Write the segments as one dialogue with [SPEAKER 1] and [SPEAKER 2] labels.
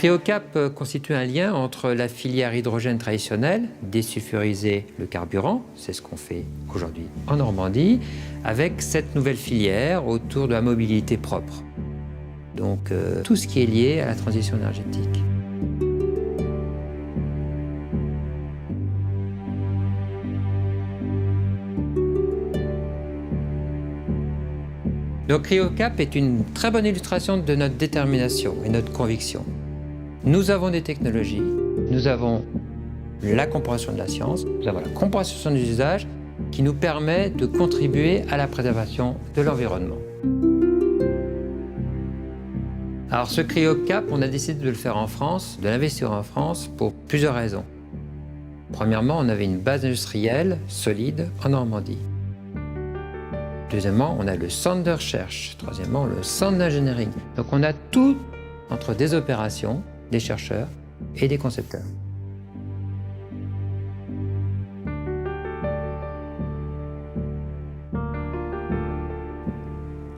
[SPEAKER 1] Cryocap constitue un lien entre la filière hydrogène traditionnelle, désulfuriser le carburant, c'est ce qu'on fait aujourd'hui en Normandie, avec cette nouvelle filière autour de la mobilité propre. Donc tout ce qui est lié à la transition énergétique. Donc Cryocap est une très bonne illustration de notre détermination et notre conviction. Nous avons des technologies, nous avons la compréhension de la science, nous avons la compréhension des usages qui nous permet de contribuer à la préservation de l'environnement. Alors ce Cryocap, on a décidé de le faire en France, de l'investir en France pour plusieurs raisons. Premièrement, on avait une base industrielle solide en Normandie. Deuxièmement, on a le centre de recherche. Troisièmement, le centre d'ingénierie. Donc on a tout entre des opérations, des chercheurs et des concepteurs.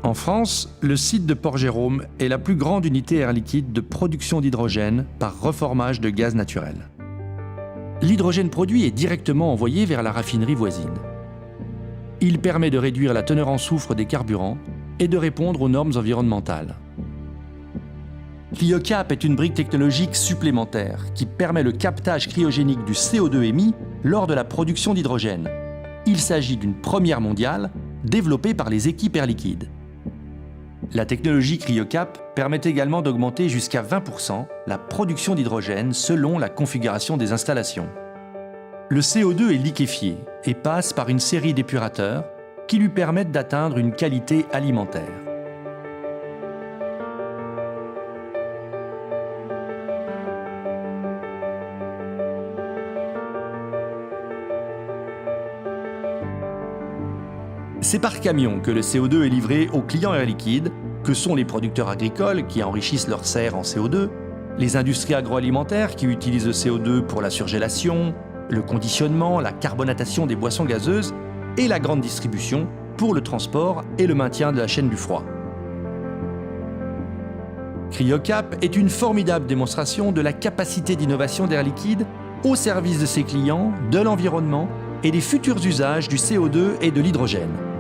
[SPEAKER 2] En France, le site de Port-Jérôme est la plus grande unité Air Liquide de production d'hydrogène par reformage de gaz naturel. L'hydrogène produit est directement envoyé vers la raffinerie voisine. Il permet de réduire la teneur en soufre des carburants et de répondre aux normes environnementales. Cryocap est une brique technologique supplémentaire qui permet le captage cryogénique du CO2 émis lors de la production d'hydrogène. Il s'agit d'une première mondiale développée par les équipes Air Liquide. La technologie Cryocap permet également d'augmenter jusqu'à 20% la production d'hydrogène selon la configuration des installations. Le CO2 est liquéfié et passe par une série d'épurateurs qui lui permettent d'atteindre une qualité alimentaire. C'est par camion que le CO2 est livré aux clients Air Liquide, que sont les producteurs agricoles qui enrichissent leurs serres en CO2, les industries agroalimentaires qui utilisent le CO2 pour la surgélation, le conditionnement, la carbonatation des boissons gazeuses et la grande distribution pour le transport et le maintien de la chaîne du froid. Cryocap est une formidable démonstration de la capacité d'innovation d'Air Liquide au service de ses clients, de l'environnement et des futurs usages du CO2 et de l'hydrogène.